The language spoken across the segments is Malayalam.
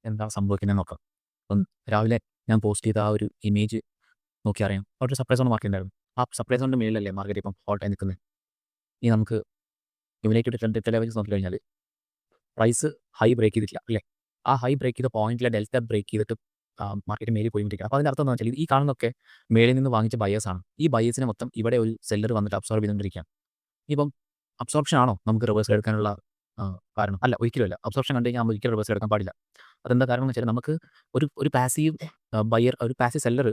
എന്താണ് സംഭവിക്കുന്നത് നോക്കാം. അപ്പം രാവിലെ ഞാൻ പോസ്റ്റ് ചെയ്ത ആ ഒരു ഇമേജ് നോക്കി അറിയാം. അവിടെ ഒരു സപ്ലൈ സോൺ മാർക്ക് ഉണ്ടായിരുന്നു. ആ സപ്ലൈ സോണിൻ്റെ മേളിലല്ലേ മാർക്കറ്റ് ഇപ്പം ഹോൾട്ടായി നിൽക്കുന്നത്. ഇനി നമുക്ക് ക്യുമുലേറ്റീവ് ഡെൽറ്റ ലെവൽസ് നോക്കി കഴിഞ്ഞാൽ പ്രൈസ് ഹൈ ബ്രേക്ക് ചെയ്തിട്ടില്ല അല്ലേ? ആ ഹൈ ബ്രേക്ക് ചെയ്ത പോയിന്റിലെ ഡെൽറ്റ ബ്രേക്ക് ചെയ്തിട്ട് മാർക്കറ്റ് മേലിൽ പോയിക്കൊണ്ടിരിക്കുകയാണ്. അപ്പോൾ അതിൻ്റെ അർത്ഥം എന്താണെന്ന് വെച്ചാൽ ഈ കാണുന്നതൊക്കെ മേളിൽ നിന്ന് വാങ്ങിച്ച ബയേഴ്സാണ്. ഈ ബയേഴ്സിനെ മൊത്തം ഇവിടെ ഒരു സെല്ലർ വന്നിട്ട് അബ്സോർബ് ചെയ്തുകൊണ്ടിരിക്കുകയാണ്. ഇപ്പം അബ്സോർപ്ഷൻ ആണോ നമുക്ക് റിവേഴ്സൽ എടുക്കാനുള്ള കാരണം? അല്ല, ഒരിക്കലുമല്ല. അബ്സോർപ്ഷൻ കണ്ടു കഴിഞ്ഞാൽ നമ്മൾ ഒരിക്കലും റിവേഴ്സൽ എടുക്കാൻ പാടില്ല. അതെന്താ കാരണം എന്ന് വെച്ചാൽ നമുക്ക് ഒരു പാസീവ് ബയർ ഒരു പാസീവ് സെല്ലർ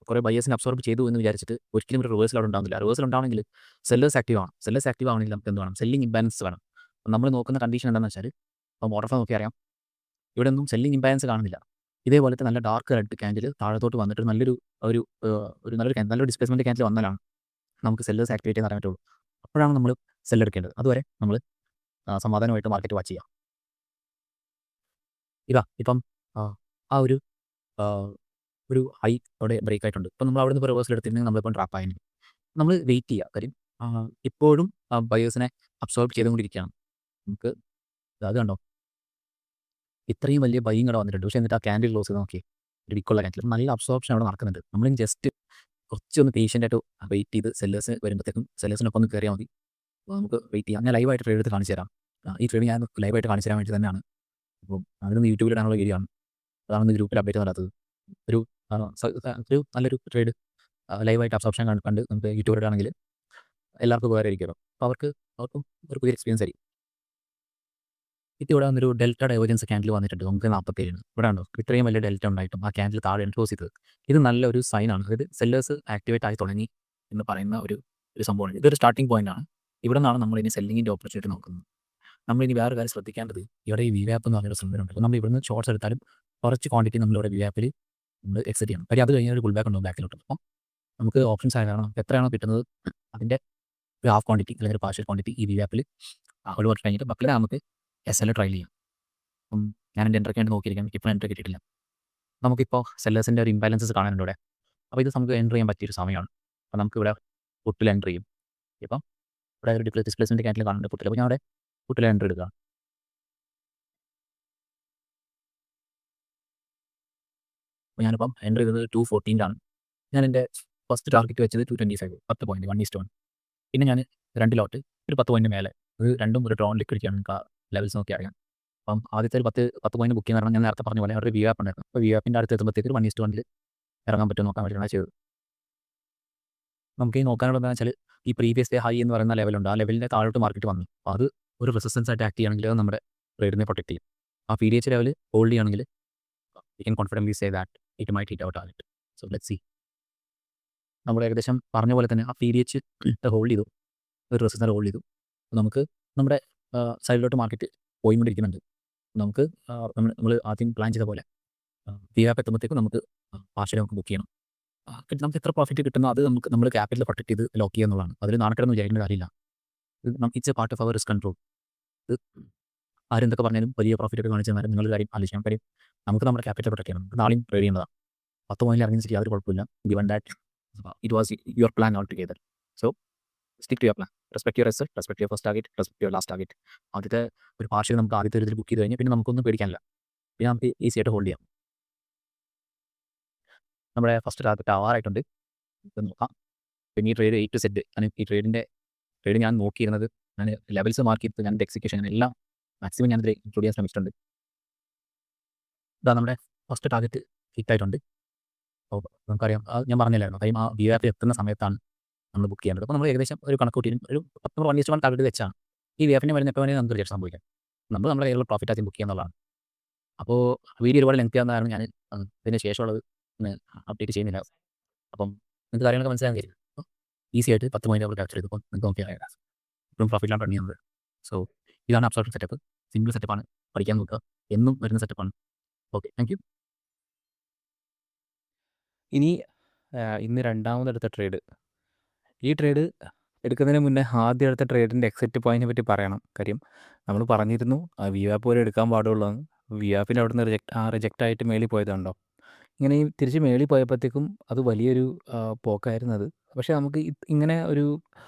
കുറേ ബയേഴ്സിനെ അബ്സോർബ് ചെയ്തു എന്ന് വിചാരിച്ചിട്ട് ഒരിക്കലും ഒരു റിവേഴ്സൽ അവിടെ ഉണ്ടാകുന്നില്ല. റിവേഴ്സൽ ഉണ്ടാവണമെങ്കിൽ സെല്ലേഴ്സ് ആക്റ്റീവ് ആണ്. സെല്ലേഴ്സ് ആക്റ്റീവ് ആവണമെങ്കിൽ നമുക്ക് എന്ത് വേണം? സെല്ലിംഗ് ഇംബാലൻസ് വേണം. നമ്മൾ നോക്കുന്ന കണ്ടീഷൻ എന്താണെന്ന് വെച്ചാൽ ഇപ്പോൾ വാട്ടർഫാൾ നോക്കി അറിയാം. ഇവിടെ ഒന്നും സെല്ലിംഗ് ഇംബാലൻസ് കാണുന്നില്ല. ഇതേപോലത്തെ നല്ല ഡാർക്ക് റെഡ് ക്യാൻഡിൽ താഴത്തോട്ട് വന്നിട്ട് നല്ലൊരു ഒരു ഒരു നല്ലൊരു ഡിസ്പ്ലേസ്മെന്റ് ക്യാൻഡിൽ വന്നാലാണ് നമുക്ക് സെല്ലേഴ്സ് ആക്ടിവേറ്റ് ചെയ്യാൻ പറ്റുള്ളൂ. അപ്പോഴാണ് നമ്മൾ സെല്ലെടുക്കേണ്ടത്. അതുവരെ നമ്മൾ സമാധാനമായിട്ട് മാർക്കറ്റ് വാച്ച് ചെയ്യാം. ഇപ്പം ആ ഒരു ഒരു ഹൈ അവിടെ ബ്രേക്ക് ആയിട്ടുണ്ട്. ഇപ്പം നമ്മൾ അവിടെ നിന്ന് റിവേഴ്സൽ എടുത്തിട്ടുണ്ടെങ്കിൽ നമ്മളിപ്പം ട്രാപ്പ് ആയിരുന്നു. നമ്മൾ വെയിറ്റ് ചെയ്യുക. കാര്യം ഇപ്പോഴും ബയേഴ്സിനെ അബ്സോർബ് ചെയ്തുകൊണ്ടിരിക്കുകയാണ്. നമുക്ക് അത് കണ്ടോ, ഇത്രയും വലിയ ബൈയിങ് അവിടെ വന്നിട്ടുണ്ട്. പക്ഷേ എന്നിട്ട് ആ ക്യാൻഡിൽ ക്ലോസ് ചെയ്ത് നോക്കി, ഒരു വിക്കുള്ള ക്യാൻഡിൽ നല്ല അബ്സോർപ്ഷൻ അവിടെ നടക്കുന്നുണ്ട്. നമ്മളിനി ജസ്റ്റ് കുറച്ചൊന്ന് പേഷ്യൻ്റ് ആയിട്ട് വെയിറ്റ് ചെയ്ത് സെല്ലേഴ്സ് വരുമ്പോഴത്തേക്കും സെല്ലേഴ്സിനൊപ്പം ഒന്ന് കയറിയാൽ മതി. അപ്പോൾ നമുക്ക് വെയിറ്റ് ചെയ്യാം. ഞാൻ ലൈവായിട്ട് ട്രേഡ് എടുത്ത് കാണിച്ചു തരാം. ഈ ട്രേഡ് ഞാൻ ലൈവായിട്ട് കാണിച്ചു തരാൻ വേണ്ടി തന്നെയാണ്. അപ്പം അതിനൊന്ന് യൂട്യൂബിൽ ഇടാനുള്ള വീഡിയോ ആണ്. അതാണ് ഗ്രൂപ്പിൽ അപ്ഡേറ്റ് നടത്താത്തത്. ഒരു നല്ലൊരു ട്രേഡ് ലൈവായിട്ട് അബ്സോർപ്ഷൻ കണ്ട് നമുക്ക് യൂട്യൂബിൽ ഇടുകയാണെങ്കിൽ എല്ലാവർക്കും ഉപകാരമായിരിക്കുമല്ലോ. അപ്പോൾ അവർക്കും ഒരു പുതിയ എക്സ്പീരിയൻസ് ആയിരിക്കും. ഇവിടെ വന്നൊരു ഡെൽറ്റ ഡൈവേർജൻസ് ക്യാൻഡിൽ വന്നിട്ടുണ്ട്. നമുക്ക് 47 ഇവിടെ ഉണ്ടോ, ഇത്രയും വലിയ ഡെൽറ്റ ഉണ്ടായിട്ടും ആ ക്യാൻഡിൽ താഴെ ക്ലോസ് ചെയ്തത്. ഇത് നല്ലൊരു സൈനാണ്. അതായത് സെല്ലേഴ്സ് ആക്ടിവേറ്റ് ആയി തുടങ്ങി എന്ന് പറയുന്ന ഒരു സംഭവമാണ്. ഇതൊരു സ്റ്റാർട്ടിംഗ് പോയിന്റ് ആണ്. ഇവിടെ നിന്നാണ് നമ്മൾ ഇനി സെല്ലിങ്ങിൻ്റെ ഓപ്പർച്യൂണിറ്റി നോക്കുന്നത്. നമ്മളിനി വേറെ കാര്യം ശ്രദ്ധിക്കേണ്ടത്, ഇവിടെ ഈ വിവാപ്പ് എന്ന് പറഞ്ഞൊരു സംഭവമുണ്ട്. അപ്പോൾ നമ്മൾ ഇവിടുന്ന് ഷോർട്ട്സ് എടുത്താലും കുറച്ച് ക്വാണ്ടിറ്റി നമ്മളിവിടെ വിവാപ്പിൽ നമ്മൾ എക്സിറ്റ് ചെയ്യണം. കാര്യം അത് കഴിഞ്ഞാൽ ഒരു പുൾ ബാക്ക് ഉണ്ടാവും ബാക്കിലോട്ട്. അപ്പോൾ നമുക്ക് ഓപ്ഷൻസ് ആയതാണ് എത്രയാണോ കിട്ടുന്നത് അതിൻ്റെ ഒരു ഹാഫ് ക്വാണ്ടിറ്റി അല്ലെങ്കിൽ ഒരു പാർഷ്യൽ ക്വാണ്ടിറ്റി ഈ വിവാപ്പിൽ ഒഴിവാക്കി കഴിഞ്ഞിട്ട് ബാക്കിൽ നമുക്ക് എസ് എൽ ട്രയൽ ചെയ്യാം. അപ്പം ഞാൻ എൻ്റെ എൻട്രിക്ക് വേണ്ടി നോക്കിയിരിക്കാം. ഇപ്പോൾ എൻട്രി കിട്ടിയിട്ടില്ല. നമുക്കിപ്പോൾ സെല്ലേഴ്സിൻ്റെ ഒരു ഇംബാലൻസസ് കാണാനുണ്ട് ഇവിടെ. അപ്പോൾ ഇത് നമുക്ക് എൻട്രി ചെയ്യാൻ പറ്റിയൊരു സമയമാണ്. അപ്പോൾ നമുക്കിവിടെ പുട്ടിൽ എൻട്രി ചെയ്യും. ഇപ്പം ഇവിടെ ഒരു ഡിസ്പ്ലേസ്മെൻറ്റ് ക്യാൻഡിൽ കാണുന്നുണ്ട് പുട്ടിൽ. അപ്പോൾ ഞാൻ അവിടെ പുട്ടിൽ എൻട്രി എടുക്കുക. അപ്പോൾ ഞാനിപ്പം എൻട്രി ചെയ്തത് 214 ഞാൻ എൻ്റെ ഫസ്റ്റ് ടാർഗറ്റ് വെച്ചത് 225 10 പോയിന്റ് 1:1. പിന്നെ ഞാൻ 2 ലോട്ട് ഒരു 10 പോയിന്റ് മേലെ, ഇത് രണ്ടും ഒരു ഡ്രോൺ ലിക്വിഡിറ്റിയാണ്. നമുക്ക് ആ ലെവൽസ് നോക്കി അറിയാം. അപ്പം ആദ്യത്തെ ഒരു 10 പോയിന്റ് ബുക്ക് ചെയ്യുന്ന ഞാൻ നേരത്തെ പറഞ്ഞ പോലെ അവിടെ ഒരു വിവാപ്പ് ഉണ്ടായിരുന്നു. അപ്പോൾ വിവാപ്പിൻ്റെ അടുത്ത് എത്തുമ്പോഴത്തേക്ക് 1:1 ഇറങ്ങാൻ പറ്റുമോ നോക്കാൻ വേണ്ടിയാണ് ചെയ്തത്. നമുക്ക് ഈ നോക്കാനുള്ളത് എന്താണെന്ന് വെച്ചാൽ ഈ പ്രീവിയസ് ഡേ ഹൈ എന്ന് പറയുന്ന ലെവലുണ്ട്. ആ ലെവലിൻ്റെ താഴോട്ട് മാർക്കറ്റ് വന്നു. അപ്പോൾ അത് ഒരു റെസിസ്റ്റൻസ് ആയിട്ട് ആക്ട് ചെയ്യുകയാണെങ്കിൽ അത് നമ്മുടെ ട്രേഡിനെ പ്രൊട്ടക്ട് ചെയ്യും. ആ PDH ലെവൽ ഹോൾഡ് ചെയ്യുകയാണെങ്കിൽ we can confidently say that it might hit out target. So let's see. നമ്മൾ ഏകദേശം പറഞ്ഞ പോലെ തന്നെ ആ PDH ഹോൾഡ് ചെയ്തു, ഒരു റെസിസ്റ്റൻസ് ഹോൾഡ് ചെയ്തു. നമുക്ക് നമ്മുടെ സൈഡിലോട്ട് മാർക്കറ്റ് പോയിക്കൊണ്ടിരിക്കുന്നുണ്ട്. നമുക്ക് നമ്മൾ ആദ്യം പ്ലാൻ ചെയ്ത പോലെ വിവാപ്പ് എത്തുമ്പോഴത്തേക്കും നമുക്ക് പാർഷ്യലി നമുക്ക് ബുക്ക് ചെയ്യണം. നമുക്ക് എത്ര പ്രോഫിറ്റ് കിട്ടുന്നോ അത് നമ്മൾ ക്യാപിറ്റൽ പ്രൊട്ടക്ട് ചെയ്ത് ലോക്ക് ചെയ്യുക എന്നുള്ളതാണ്. അതിൽ നാണക്കേടൊന്നും വിചാരിക്കേണ്ട കാര്യമില്ല. It's a part of our risk control. ഇത് ആരെന്തൊക്കെ പറഞ്ഞാലും വലിയ പ്രോഫിറ്റ് ഒക്കെ കാണിച്ചു തന്നാലും നിങ്ങൾ കാര്യം ആലോചിക്കണം. കാര്യം നമുക്ക് നമ്മുടെ ക്യാപിറ്റൽ പ്രൊട്ടക്ട് ചെയ്യണം. നാളെയും ട്രേഡ് ചെയ്യുന്നതാണ്. 10 പോയിന്റിൽ ഇറങ്ങി യാതൊരു കുഴപ്പമില്ല. Given that it was your plan all together. So stick to your plan. Respect your result, respect your first target, respect your last target. ആദ്യത്തെ ഒരു പാർഷ്യൽ നമുക്ക് ആദ്യത്തെ ഒരു ഇതിൽ ബുക്ക് ചെയ്ത് കഴിഞ്ഞാൽ പിന്നെ നമുക്കൊന്നും പേടിക്കാനില്ല. പിന്നെ നമുക്ക് ഈസി ആയിട്ട് ഹോൾഡ് ചെയ്യാം. നമ്മുടെ ഫസ്റ്റ് ടാർഗറ്റ് ആവാറായിട്ടുണ്ട്. നോക്കാം. പിന്നെ ഈ ട്രേഡ് A to Z ഞാൻ ഈ ട്രേഡ് ഞാൻ നോക്കിയിരുന്നത്, ഞാൻ ലെവൽസ് മാർക്ക് ചെയ്ത് ഞാൻ എക്സിക്യൂഷൻ എല്ലാം മാക്സിമം ഞാനിതിൽ ഇൻക്ലൂഡ് ചെയ്യാൻ ശ്രമിച്ചിട്ടുണ്ട്. ഇതാ നമ്മുടെ ഫസ്റ്റ് ടാർഗറ്റ് ഹിറ്റ് ആയിട്ടുണ്ട്. അപ്പോൾ നമുക്കറിയാം ഞാൻ പറഞ്ഞില്ലായിരുന്നു ടൈം ആ വിവാപ്പ് എത്തുന്ന സമയത്താണ് നമ്മൾ ബുക്ക് ചെയ്യേണ്ടത്. അപ്പോൾ നമ്മൾ ഏകദേശം ഒരു കണക്ക് കൂട്ടി ഒരു 1:1 ടാർഗറ്റ് വെച്ചാണ് ഈ വിവാപ്പിനെ വരുന്ന എപ്പോൾ വേണമെങ്കിൽ നമുക്ക് റിജക്ഷൻ സംഭവിക്കാം. നമ്മുടെ കയ്യിലുള്ള പ്രോഫിറ്റ് ആദ്യം ബുക്ക് ചെയ്യുന്നതാണ്. അപ്പോൾ വീഡിയോ ഒരുപാട് ലെങ്തി ആവുന്ന കാരണം ഞാൻ ഇതിന് ശേഷമുള്ളത് അപ്ഡേറ്റ് ചെയ്യുന്നില്ല. അപ്പം നിങ്ങൾക്ക് കാര്യങ്ങളൊക്കെ മനസ്സിലാകാൻ കഴിയും. ഈസി ആയിട്ട് 10 പോയിന്റ് നമ്മൾ ക്യാപ്ചർ ചെയ്തപ്പോൾ നിങ്ങൾക്ക് നോക്കിയാൽ ഇപ്പോഴും പ്രോഫിറ്റിലാണ് റൺ ചെയ്യുന്നത്. സോ ഇതാണ് അബ്സോർപ്ഷൻ സെറ്റപ്പ്. സിമ്പിൾ സെറ്റപ്പാണ്, പഠിക്കാൻ നോക്കുക. എന്നും വരുന്ന സെറ്റപ്പാണ്. Okay, thank you. ഇനി ഇന്ന് രണ്ടാമതെടുത്ത ട്രേഡ്. ഈ ട്രേഡ് എടുക്കുന്നതിന് മുന്നേ ആദ്യം എടുത്ത ട്രേഡിൻ്റെ എക്സിറ്റ് പോയിന്റിനെ പറ്റി പറയണം. കാര്യം നമ്മൾ പറഞ്ഞിരുന്നു വിവാപ്പ് പോലെ എടുക്കാൻ പാടുള്ളൂന്ന്. വിവാപ്പിൻ്റെ അവിടെ നിന്ന് റിജക്റ്റ് ആയിട്ട് മേളിൽ പോയതുണ്ടോ. ഇങ്ങനെ ഈ തിരിച്ച് മേളിൽ പോയപ്പോഴത്തേക്കും അത് വലിയൊരു പോക്കായിരുന്നു അത്. പക്ഷേ നമുക്ക് ഇങ്ങനെ ഒരു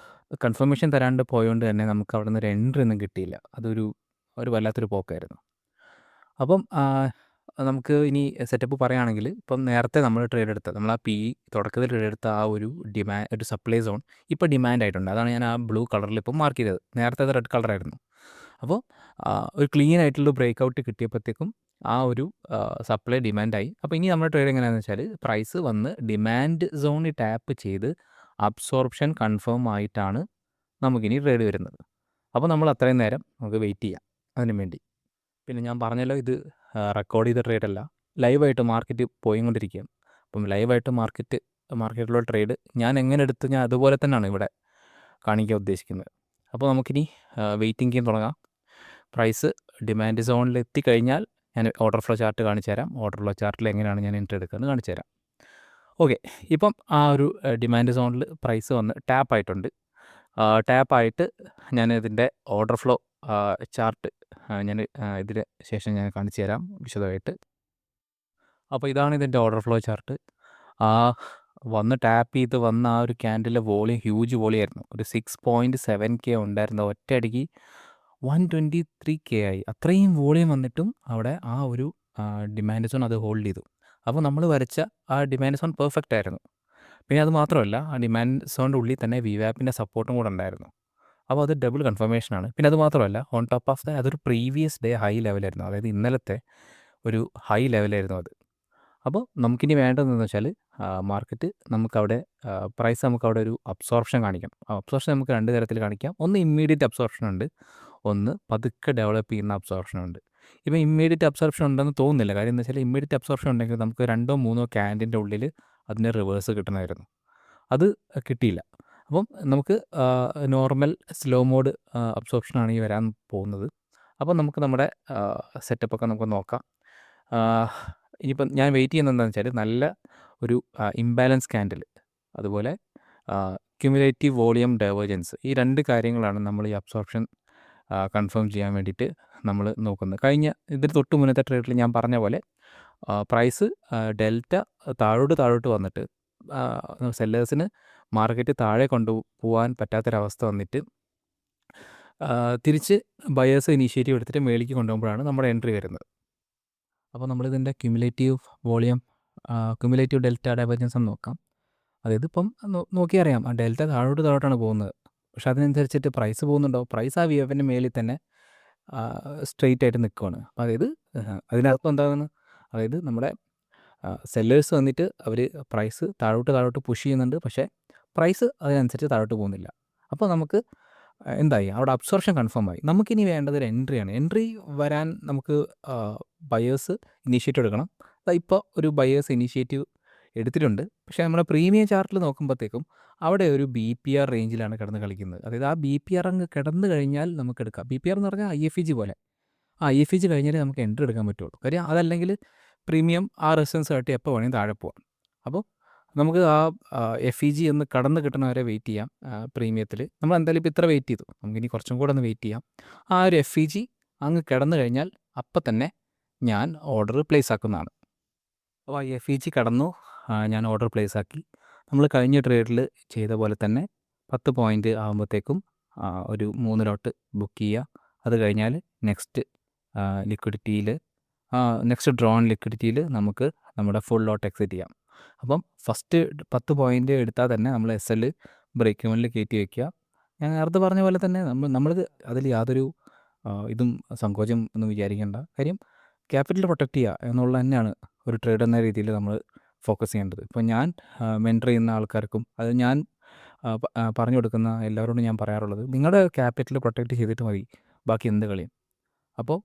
കൺഫർമേഷൻ തരാണ്ട് പോയതുകൊണ്ട് തന്നെ നമുക്ക് അവിടെ നിന്ന് ഒരു എൻട്രി ഒന്നും കിട്ടിയില്ല. അതൊരു വല്ലാത്തൊരു പോക്കായിരുന്നു. അപ്പം നമുക്ക് ഇനി സെറ്റപ്പ് പറയുകയാണെങ്കിൽ ഇപ്പം നേരത്തെ നമ്മൾ ട്രേഡ് എടുത്ത നമ്മൾ ആ തുടക്കത്തിൽ ട്രേഡ് എടുത്ത ആ ഒരു ഒരു സപ്ലൈ സോൺ ഇപ്പോൾ ഡിമാൻഡ് ആയിട്ടുണ്ട്. അതാണ് ഞാൻ ആ ബ്ലൂ കളറിൽ ഇപ്പം മാർക്ക് ചെയ്തത്. നേരത്തെ അത് റെഡ് കളറായിരുന്നു. അപ്പോൾ ഒരു ക്ലീൻ ആയിട്ടുള്ള ബ്രേക്ക് ഔട്ട് കിട്ടിയപ്പോഴത്തേക്കും ആ ഒരു സപ്ലൈ ഡിമാൻഡായി. അപ്പോൾ ഇനി നമ്മുടെ ട്രേഡ് എങ്ങനെയാണെന്ന് വെച്ചാൽ പ്രൈസ് വന്ന് ഡിമാൻഡ് സോണിൽ ടാപ്പ് ചെയ്ത് അബ്സോർപ്ഷൻ കൺഫേം ആയിട്ടാണ് നമുക്കിനി ട്രേഡ് വരുന്നത്. അപ്പോൾ നമ്മൾ അത്രയും നേരം നമുക്ക് വെയിറ്റ് ചെയ്യാം അതിന് വേണ്ടി. പിന്നെ ഞാൻ പറഞ്ഞല്ലോ, ഇത് റെക്കോർഡ് ചെയ്ത ട്രേഡല്ല, ലൈവായിട്ട് മാർക്കറ്റ് പോയിക്കൊണ്ടിരിക്കുകയാണ്. അപ്പം ലൈവായിട്ട് മാർക്കറ്റിലുള്ള ട്രേഡ് ഞാൻ എങ്ങനെ എടുത്ത് ഞാൻ അതുപോലെ തന്നെയാണ് ഇവിടെ കാണിക്കാൻ ഉദ്ദേശിക്കുന്നത്. അപ്പോൾ നമുക്കിനി വെയിറ്റിംഗ് ഗെയിം തുടങ്ങാം. പ്രൈസ് ഡിമാൻഡ് സോണിൽ എത്തിക്കഴിഞ്ഞാൽ ഞാൻ ഓർഡർ ഫ്ലോ ചാർട്ട് കാണിച്ചു തരാം. ഓർഡർ ഫ്ലോ ചാർട്ടിൽ എങ്ങനെയാണ് ഞാൻ എൻട്രി എടുക്കുന്നത് കാണിച്ചു തരാം. ഓക്കെ, ഇപ്പം ആ ഒരു ഡിമാൻഡ് സോണിൽ പ്രൈസ് വന്ന് ടാപ്പായിട്ടുണ്ട്. ടാപ്പായിട്ട് ഞാൻ ഇതിൻ്റെ ഓർഡർ ഫ്ലോ ചാർട്ട് ഞാൻ ഇതിന് ശേഷം ഞാൻ കാണിച്ചു തരാം വിശദമായിട്ട്. അപ്പോൾ ഇതാണ് ഇതിൻ്റെ ഓർഡർ ഫ്ലോ ചാർട്ട്. വന്ന് ടാപ്പ് ചെയ്ത് വന്ന ആ ഒരു ക്യാൻഡിലെ വോളിയം ഹ്യൂജ് വോളിയമായിരുന്നു. ഒരു 6.7K ഉണ്ടായിരുന്ന ഒറ്റയടിക്ക് 123K ആയി. അത്രയും വോളിയം വന്നിട്ടും അവിടെ ആ ഒരു ഡിമാൻഡ് സോൺ അത് ഹോൾഡ് ചെയ്തു. അപ്പോൾ നമ്മൾ വരച്ച ആ ഡിമാൻഡ് സോൺ പെർഫെക്റ്റ് ആയിരുന്നു. പിന്നെ അത് മാത്രമല്ല, ആ ഡിമാൻഡ് സോണിൻ്റെ ഉള്ളിൽ തന്നെ VWAPൻ്റെ സപ്പോർട്ടും കൂടെ ഉണ്ടായിരുന്നു. അപ്പോൾ അത് ഡബിൾ കൺഫർമേഷനാണ്. പിന്നെ അത് മാത്രമല്ല, ഓൺ ടോപ്പ് ഓഫ് അതൊരു പ്രീവിയസ് ഡേ ഹൈ ലെവലായിരുന്നു. അതായത് ഇന്നലത്തെ ഒരു ഹൈ ലെവലായിരുന്നു അത്. അപ്പോൾ നമുക്കിനി വേണ്ടതെന്ന് വെച്ചാൽ മാർക്കറ്റ് നമുക്കവിടെ പ്രൈസ് നമുക്കവിടെ ഒരു അബ്സോർപ്ഷൻ കാണിക്കണം. അബ്സോർപ്ഷൻ നമുക്ക് 2 തരത്തിൽ കാണിക്കാം. ഒന്ന് ഇമ്മീഡിയറ്റ് അബ്സോർപ്ഷൻ ഉണ്ട്, ഒന്ന് പതുക്കെ ഡെവലപ്പ് ചെയ്യുന്ന അബ്സോർപ്ഷൻ ഉണ്ട്. ഇപ്പോൾ ഇമ്മീഡിയറ്റ് അബ്സോർപ്ഷൻ ഉണ്ടെന്ന് തോന്നുന്നില്ല. കാര്യം എന്താ വെച്ചാൽ ഇമ്മീഡിയറ്റ് അബ്സോർപ്ഷൻ ഉണ്ടെങ്കിൽ നമുക്ക് 2 3 ക്യാൻഡിൻ്റെ ഉള്ളിൽ അതിൻ്റെ റിവേഴ്സ് കിട്ടണമായിരുന്നു. അത് കിട്ടിയില്ല. അപ്പം നമുക്ക് നോർമൽ സ്ലോ മോഡ് അബ്സോർപ്ഷനാണ് ഈ വരാൻ പോകുന്നത്. അപ്പം നമുക്ക് നമ്മുടെ സെറ്റപ്പൊക്കെ നമുക്ക് നോക്കാം. ഇനിയിപ്പം ഞാൻ വെയിറ്റ് ചെയ്യുന്നത് എന്താണെന്ന് വെച്ചാൽ നല്ല ഒരു ഇംബാലൻസ് ക്യാൻഡിൽ, അതുപോലെ ക്യുമുലേറ്റീവ് വോളിയം ഡൈവേർജൻസ്, ഈ 2 കാര്യങ്ങളാണ് നമ്മൾ ഈ അബ്സോർപ്ഷൻ കൺഫേം ചെയ്യാൻ വേണ്ടിയിട്ട് നമ്മൾ നോക്കുന്നത്. ഇതിന് തൊട്ട് മുന്നത്തെ ട്രേഡിൽ ഞാൻ പറഞ്ഞ പോലെ പ്രൈസ് ഡെൽറ്റ താഴോട്ട് വന്നിട്ട് സെല്ലേഴ്സിന് മാർക്കറ്റ് താഴെ കൊണ്ടുപോകാൻ പറ്റാത്തൊരവസ്ഥ വന്നിട്ട് തിരിച്ച് ബയേഴ്സ് ഇനീഷ്യേറ്റീവ് എടുത്തിട്ട് മേളിലേക്ക് കൊണ്ടുപോകുമ്പോഴാണ് നമ്മുടെ എൻട്രി വരുന്നത്. അപ്പോൾ നമ്മളിതിൻ്റെ cumulative volume cumulative delta divergence എന്ന് നോക്കാം. അതായത് ഇപ്പം നോക്കിയാൽ അറിയാം, ആ ഡെൽറ്റ താഴോട്ടാണ് പോകുന്നത്. പക്ഷെ അതിനനുസരിച്ചിട്ട് പ്രൈസ് പോകുന്നുണ്ടോ? പ്രൈസ് ആ VWAPൻ്റെ മേളിൽ തന്നെ സ്ട്രെയിറ്റ് ആയിട്ട് നിൽക്കുകയാണ്. അപ്പോൾ അതായത് അതിനർത്ഥം എന്താണെന്ന്, അതായത് നമ്മുടെ സെല്ലേഴ്സ് വന്നിട്ട് അവർ പ്രൈസ് താഴോട്ട് പുഷ് ചെയ്യുന്നുണ്ട്, പക്ഷേ പ്രൈസ് അതിനനുസരിച്ച് താഴോട്ട് പോകുന്നില്ല. അപ്പോൾ നമുക്ക് എന്തായി, അവിടെ അബ്സോർപ്ഷൻ കൺഫേം ആയി. നമുക്കിനി വേണ്ടത് ഒരു എൻട്രിയാണ്. എൻട്രി വരാൻ നമുക്ക് ബയേഴ്സ് ഇനീഷ്യേറ്റീവ് എടുക്കണം. ഇപ്പോൾ ഒരു ബയേഴ്സ് ഇനീഷ്യേറ്റീവ് എടുത്തിട്ടുണ്ട്. പക്ഷേ നമ്മുടെ പ്രീമിയം ചാർട്ടിൽ നോക്കുമ്പോഴത്തേക്കും അവിടെ ഒരു BPR റേഞ്ചിലാണ് കിടന്ന് കളിക്കുന്നത്. അതായത് ആ BPR അങ്ങ് കിടന്നു കഴിഞ്ഞാൽ നമുക്ക് എടുക്കാം. BPR എന്ന് പറഞ്ഞാൽ IFEG പോലെ. ആ IFEG കഴിഞ്ഞാലേ നമുക്ക് എൻട്രി എടുക്കാൻ പറ്റുള്ളൂ. കാര്യം അതല്ലെങ്കിൽ പ്രീമിയം ആ റെസിസ്റ്റൻസ് ആയിട്ട് എപ്പോൾ വേണമെങ്കിൽ താഴെ പോകാം. അപ്പോൾ നമുക്ക് ആ FEG ഒന്ന് കടന്ന് കിട്ടണ വരെ വെയിറ്റ് ചെയ്യാം. പ്രീമിയത്തിൽ നമ്മൾ എന്തായാലും ഇപ്പോൾ ഇത്ര വെയിറ്റ് ചെയ്തു, നമുക്കിനി കുറച്ചും കൂടെ ഒന്ന് വെയിറ്റ് ചെയ്യാം. ആ ഒരു FEG അങ്ങ് കിടന്നു കഴിഞ്ഞാൽ അപ്പം തന്നെ ഞാൻ ഓർഡർ പ്ലേസ് ആക്കുന്നതാണ്. അപ്പോൾ ആ FEG കടന്നു, ഞാൻ ഓർഡർ പ്ലേസ് ആക്കി. നമ്മൾ കഴിഞ്ഞ ട്രേഡിൽ ചെയ്ത പോലെ തന്നെ 10 പോയിൻ്റ് ആകുമ്പോഴത്തേക്കും ഒരു 3 ലോട്ട് ബുക്ക് ചെയ്യുക. അത് കഴിഞ്ഞാൽ നെക്സ്റ്റ് ഡ്രോൺ ലിക്വിഡിറ്റിയിൽ നമുക്ക് നമ്മുടെ ഫുൾ ലോട്ട് എക്സിറ്റ് ചെയ്യാം. അപ്പം ഫസ്റ്റ് 10 പോയിൻ്റ് എടുത്താൽ തന്നെ നമ്മൾ SL ബ്രേക്ക് ഇവനിൽ കയറ്റി വയ്ക്കുക. ഞാൻ നേരത്തെ പറഞ്ഞ പോലെ തന്നെ നമ്മളിത് അതിൽ യാതൊരു ഇതും സങ്കോചം ഒന്നും വിചാരിക്കേണ്ട. കാര്യം ക്യാപിറ്റൽ പ്രൊട്ടക്റ്റ് ചെയ്യുക എന്നുള്ളത് തന്നെയാണ് ഒരു ട്രേഡ് എന്ന രീതിയിൽ നമ്മൾ ഫോക്കസ് ചെയ്യേണ്ടത്. ഇപ്പോൾ ഞാൻ മെൻറ്റർ ചെയ്യുന്ന ആൾക്കാർക്കും അത് ഞാൻ പറഞ്ഞു കൊടുക്കുന്ന എല്ലാവരോടും ഞാൻ പറയാറുള്ളത്, നിങ്ങളുടെ ക്യാപിറ്റൽ പ്രൊട്ടക്റ്റ് ചെയ്തിട്ട് മതി ബാക്കി എന്ത് കളിയും. അപ്പോൾ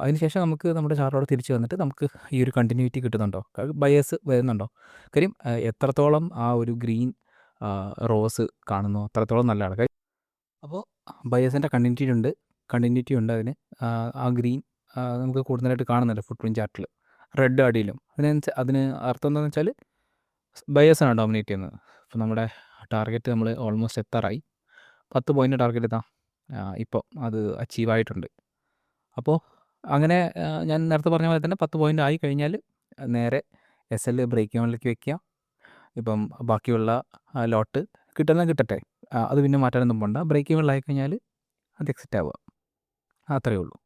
അതിനുശേഷം നമുക്ക് നമ്മുടെ ചാർട്ടോടെ തിരിച്ച് വന്നിട്ട് നമുക്ക് ഈ ഒരു കണ്ടിന്യൂറ്റി കിട്ടുന്നുണ്ടോ, ബയേഴ്സ് വരുന്നുണ്ടോ. കാര്യം എത്രത്തോളം ആ ഒരു ഗ്രീൻ റോസ് കാണുന്നു അത്രത്തോളം നല്ലതാണ്. അപ്പോൾ ബയേഴ്സിൻ്റെ കണ്ടിന്യൂറ്റി ഉണ്ട് അതിന്. ആ ഗ്രീൻ നമുക്ക് കൂടുതലായിട്ട് കാണുന്നുണ്ട് ഫുട് പ്രിൻറ്റ് ചാർട്ടിൽ, റെഡ് അടിയിലും. അതിന് അർത്ഥം എന്താണെന്ന് വെച്ചാൽ ബയേഴ്സാണ് ഡോമിനേറ്റ് ചെയ്യുന്നത്. അപ്പോൾ നമ്മുടെ ടാർഗറ്റ് നമ്മൾ ഓൾമോസ്റ്റ് എത്താറായി. 10 പോയിൻ്റ് ടാർഗറ്റ് എത്താം. ഇപ്പോൾ അത് അച്ചീവ് ആയിട്ടുണ്ട്. അപ്പോൾ അങ്ങനെ ഞാൻ നേരത്തെ പറഞ്ഞ പോലെ തന്നെ 10 പോയിൻ്റ് ആയി കഴിഞ്ഞാൽ നേരെ SL ബ്രേക്ക് ഇവനിലേക്ക് വയ്ക്കുക. ഇപ്പം ബാക്കിയുള്ള ലോട്ട് കിട്ടട്ടെ, അത് പിന്നെ മാറ്റാനൊന്നും പോകണ്ട. ബ്രേക്ക് ഇവനിലായി കഴിഞ്ഞാൽ അത് എക്സിറ്റ് ആവുക, അത്രയേ ഉള്ളൂ.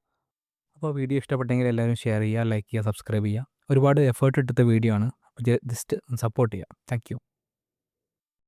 അപ്പോൾ വീഡിയോ ഇഷ്ടപ്പെട്ടെങ്കിൽ എല്ലാവരും ഷെയർ ചെയ്യുക, ലൈക്ക് ചെയ്യുക, സബ്സ്ക്രൈബ് ചെയ്യുക. ഒരുപാട് എഫേർട്ട് എടുത്ത വീഡിയോ ആണ്. ജസ്റ്റ് സപ്പോർട്ട് ചെയ്യുക. Thank you.